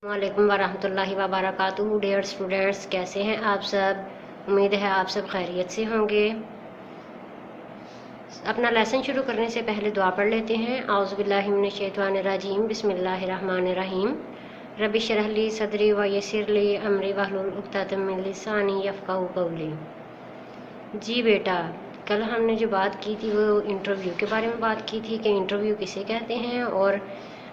वालेकुम वरहमतुल्लाहि वबरकातुहू। Dear students, कैसे हैं आप सब? उम्मीद है आप सब खैरियत से होंगे। अपना लेसन शुरू करने से पहले दुआ पढ़ लेते हैं। औज़ु बिल्लाहि मिनश शैतानिर रजीम, बिस्मिल्लाहिर रहमानिर रहीम। रब्बि इश्रह ली सदरी व यस्सिर ली अमरी वहलुल उक़दतम मिन लिसानी यफ़क़हू क़ौली। जी बेटा, कल हमने जो बात की थी वो इंटरव्यू के बारे में बात की थी कि इंटरव्यू किसे कहते हैं, और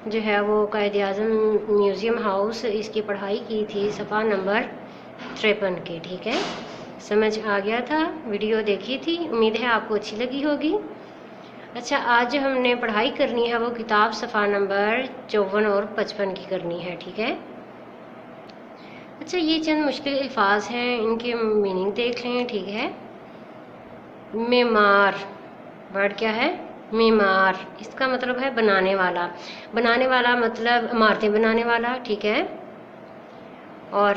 जो है वो कायद-ए-आज़म म्यूज़ियम हाउस, इसकी पढ़ाई की थी सफ़ा नंबर 53 की। ठीक है, समझ आ गया था? वीडियो देखी थी, उम्मीद है आपको अच्छी लगी होगी। अच्छा, आज जो हमने पढ़ाई करनी है वो किताब सफ़ा नंबर 54 और 55 की करनी है। ठीक है। अच्छा, ये चंद मुश्किल अल्फाज हैं, इनके मीनिंग देख लें। ठीक है। मेमार वर्ड क्या है? मेमार। इसका मतलब है बनाने वाला। बनाने वाला मतलब इमारतें बनाने वाला। ठीक है। और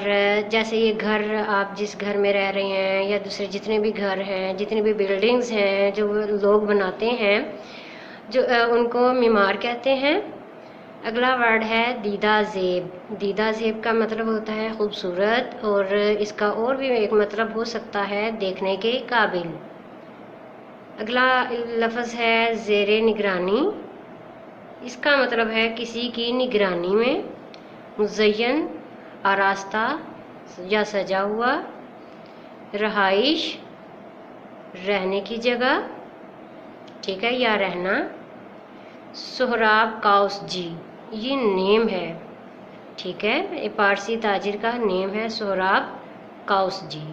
जैसे ये घर, आप जिस घर में रह रहे हैं या दूसरे जितने भी घर हैं, जितनी भी बिल्डिंग्स हैं जो लोग बनाते हैं, जो उनको मीमार कहते हैं। अगला वर्ड है दीदा ज़ेब। दीदा ज़ेब का मतलब होता है खूबसूरत, और इसका और भी एक मतलब हो सकता है देखने के काबिल। अगला लफ्ज़ है ज़ेरे निगरानी। इसका मतलब है किसी की निगरानी में। मुज़य्यन, आरास्ता या सजा हुआ। रहाइश, रहने की जगह। ठीक है, या रहना। सोहराब काउस जी, ये नेम है। ठीक है, ये पारसी ताजिर का नेम है, सोहराब काउस जी।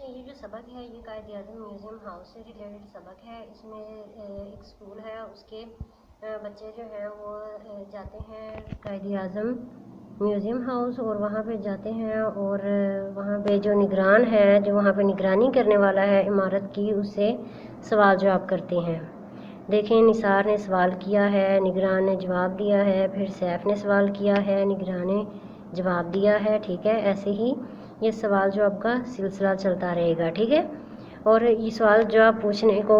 ये जो सबक है ये कायद-ए-आज़म म्यूज़ियम हाउस से रिलेटेड सबक है। इसमें एक स्कूल है, उसके बच्चे जो हैं वो जाते हैं कायद-ए-आज़म म्यूज़ियम हाउस, और वहाँ पे जाते हैं, और वहाँ पे जो निगरान है, जो वहाँ पे निगरानी करने वाला है इमारत की, उससे सवाल जवाब करते हैं। देखें, निसार ने सवाल किया है, निगरान ने जवाब दिया है, फिर सैफ ने सवाल किया है, निगरान ने जवाब दिया है। ठीक है, ऐसे ही ये सवाल जवाब का सिलसिला चलता रहेगा। ठीक है। और ये सवाल जवाब पूछने को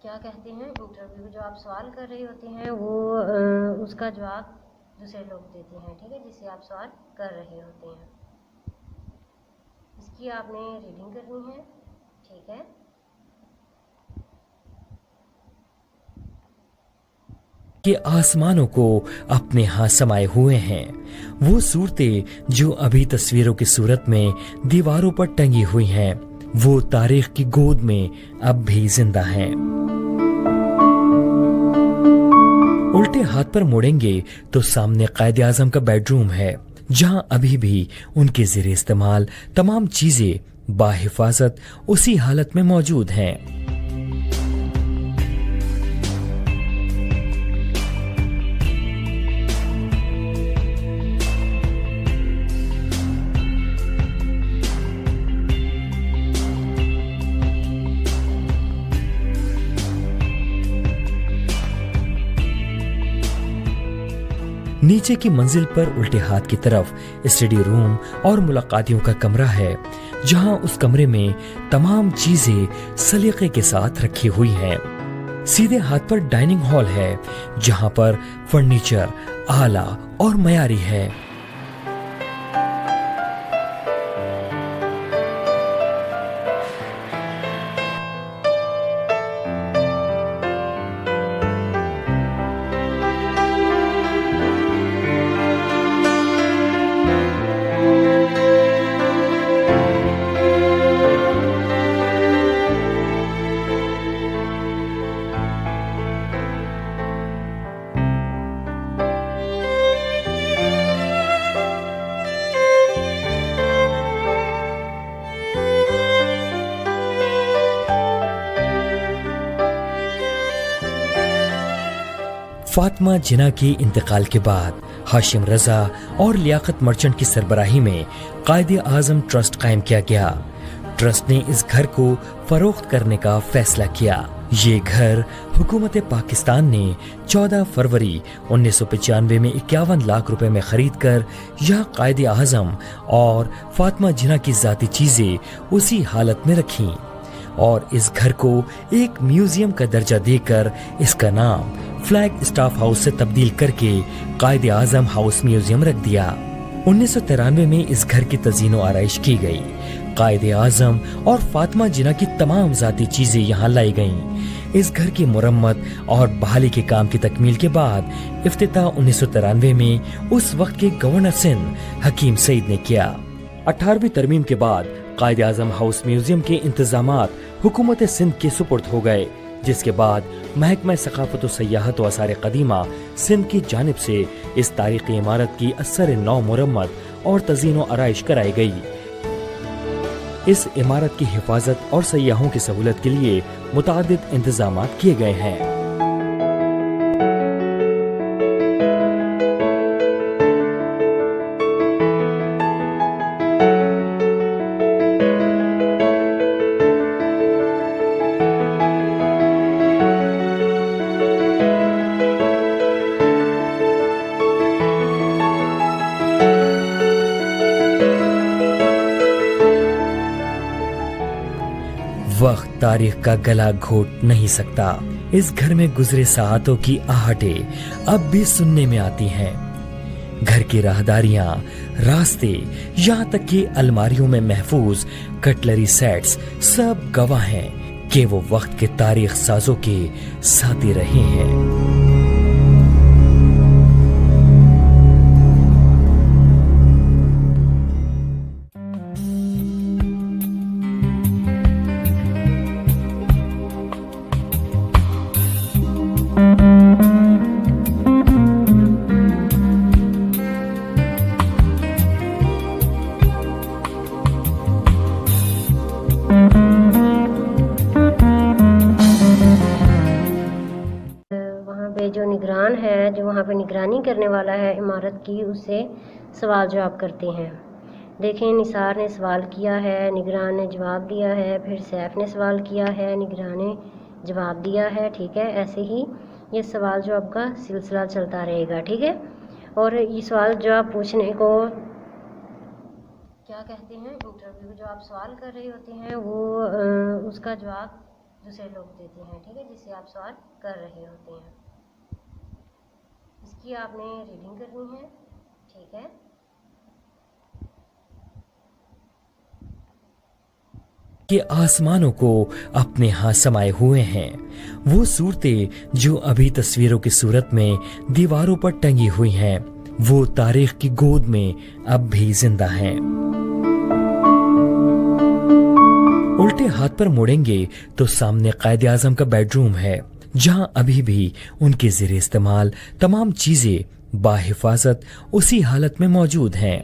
क्या कहते हैं? इंटरव्यू। जो आप सवाल कर रहे होते हैं वो उसका जवाब दूसरे लोग देते हैं। ठीक है, जिससे आप सवाल कर रहे होते हैं, इसकी आपने रीडिंग करनी है। ठीक है। के आसमानों को अपने हाथ समाये हुए हैं, वो सूरतें जो अभी तस्वीरों की सूरत में दीवारों पर टंगी हुई हैं, वो तारीख की गोद में अब भी जिंदा हैं। उल्टे हाथ पर मुड़ेंगे तो सामने कायद-ए-आज़म का बेडरूम है, जहां अभी भी उनके ज़ेरे इस्तेमाल तमाम चीजें बाहिफाजत उसी हालत में मौजूद हैं। नीचे की मंजिल पर उल्टे हाथ की तरफ स्टडी रूम और मुलाकातियों का कमरा है, जहां उस कमरे में तमाम चीजें सलीके के साथ रखी हुई हैं। सीधे हाथ पर डाइनिंग हॉल है, जहां पर फर्नीचर आला और मयारी है। फातिमा जिन्ना के इंतकाल के बाद हाशिम रजा और लियाकत मर्चेंट की सरबराही में कायद-ए-आज़म ट्रस्ट कायम किया गया। ट्रस्ट ने इस घर को फरोख्त करने का फैसला किया। ये घर हुकूमत पाकिस्तान ने 14 फरवरी 1995 में 51 लाख रुपए में खरीद कर यह कायद-ए-आज़म और फातिमा जिन्ना की जाती चीजें उसी हालत में रखीं, और इस घर को एक म्यूजियम का दर्जा देकर इसका नाम फ्लैग स्टाफ हाउस से तब्दील करके कायदे आजम हाउस म्यूजियम रख दिया। 1993 में इस घर की तज़ीनो आराइश की गई। कायदे आजम और फातिमा जिना की तमाम जाती चीजें यहाँ लाई गईं। इस घर की मुरम्मत और बहाली के काम की तकमील के बाद इफ्तिताह 1993 में उस वक्त के गवर्नर सिंध हकीम सईद ने किया। 18वीं तरमीम के बाद कायदे आजम हाउस म्यूजियम के इंतजामात हुकूमत सिंध के सुपुर्द हो गए, जिसके बाद महकमा सकाफत व सयाहत व आसार कदीमा सिंध की जानिब से इस तारीखी इमारत की असर नौ मुरम्मत और तज़ीनो आराइश कराई गई। इस इमारत की हिफाजत और सयाहों की सहूलत के लिए मुतादिद इंतजाम किए गए हैं। वक्त तारीख का गला घोट नहीं सकता। इस घर में गुजरे साहतों की आहटें अब भी सुनने में आती हैं। घर की राहदारियां, रास्ते, यहाँ तक कि अलमारियों में महफूज कटलरी सेट्स सब गवाह हैं कि वो वक्त के तारीख साजों के साथी रहे हैं। जो निगरान है, जो वहाँ पे निगरानी करने वाला है इमारत की, उससे सवाल जवाब करते हैं। देखें, निसार ने सवाल किया है, निगरान ने जवाब दिया है, फिर सैफ ने सवाल किया है, निगरान ने जवाब दिया है। ठीक है, ऐसे ही ये सवाल जवाब का सिलसिला चलता रहेगा। ठीक है, और ये सवाल जवाब पूछने को क्या कहते हैं? इंटरव्यू। जो आप सवाल कर रहे होते हैं वो उसका जवाब दूसरे लोग देते हैं। ठीक है, जिससे आप सवाल कर रहे होते हैं, इसकी आपने रीडिंग करनी है। ठीक है, कि आसमानों को अपने हाथ समाये हुए हैं, वो सूरतें जो अभी तस्वीरों की सूरत में दीवारों पर टंगी हुई हैं, वो तारीख की गोद में अब भी जिंदा हैं। उल्टे हाथ पर मुड़ेंगे तो सामने कायदे आजम का बेडरूम है, जहां अभी भी उनके ज़ेरे इस्तेमाल तमाम चीजें बाहिफाजत उसी हालत में मौजूद हैं।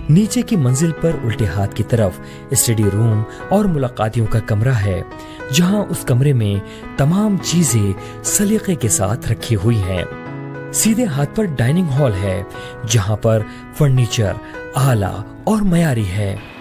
नीचे की मंजिल पर उल्टे हाथ की तरफ स्टडी रूम और मुलाकातियों का कमरा है, जहां उस कमरे में तमाम चीजें सलीके के साथ रखी हुई हैं। सीधे हाथ पर डाइनिंग हॉल है, जहां पर फर्नीचर आला और मयारी है।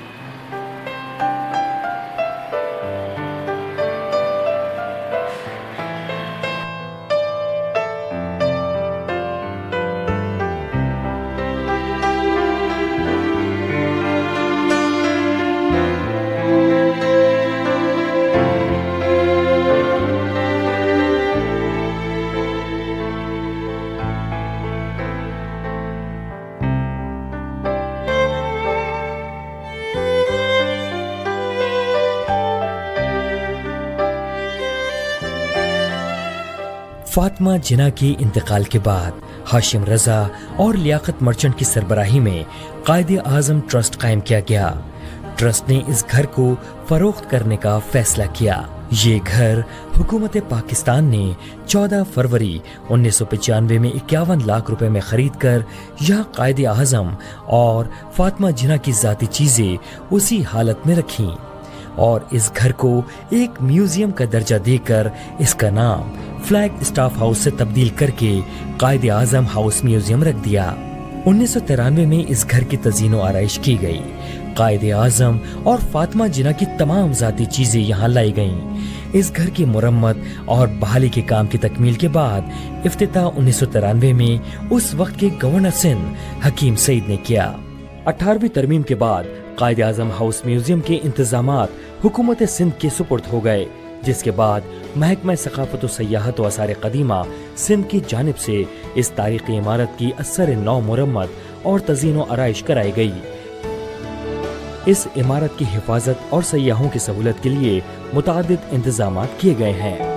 फातिमा जिना के इंतकाल के बाद हाशिम रजा और लियाकत मर्चेंट की सरबराही में कायदे आजम ट्रस्ट कायम किया गया। ट्रस्ट ने इस घर को फरोख्त करने का फैसला किया। ये घर हुकूमत पाकिस्तान ने 14 फरवरी 1995 में 51 लाख रुपए में खरीद कर यहाँ कायदे आजम और फातिमा जिना की जाती चीजें उसी हालत में रखी और इस घर को एक म्यूजियम का दर्जा देकर इसका नाम फ्लैग स्टाफ हाउस से तब्दील करके कायदे आजम हाउस म्यूजियम रख दिया। 1993 में इस घर की तज़ीनो आराइश की गई। कायदे आजम और फातिमा जिना की तमाम जाती चीजें यहाँ लाई गईं। इस घर की मुरम्मत और बहाली के काम की तकमील के बाद इफ्तिताह 1993 में उस वक्त के गवर्नर सिंध हकीम सईद ने किया। 18वीं तरमीम के बाद कायदे आजम हाउस म्यूजियम के इंतजामात हुकूमत सिंध के सुपुर्द हो गए, जिसके बाद महकमा सकाफत व सयाहत व आसार कदीमा सिंध की जानिब से इस तारीखी इमारत की असर नौ मुरम्मत और तज़ीन व आराइश कराई गई। इस इमारत की हिफाजत और सयाहों की सहूलत के लिए मुतादिद इंतजाम किए गए हैं।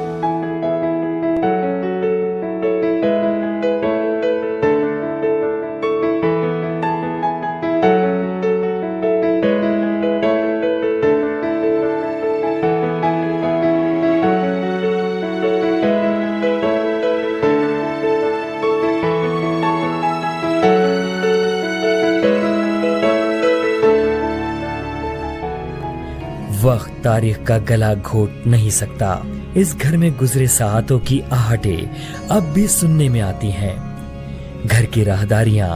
वक्त तारीख का गला घोट नहीं सकता। इस घर में गुजरे सातों की आहटें अब भी सुनने में आती हैं। घर की राहदारियां,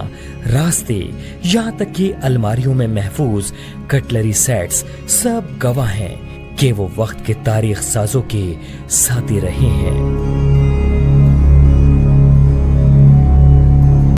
रास्ते, यहाँ तक कि अलमारियों में महफूज कटलरी सेट्स सब गवाह हैं कि वो वक्त के तारीख साजों के साथी रहे हैं।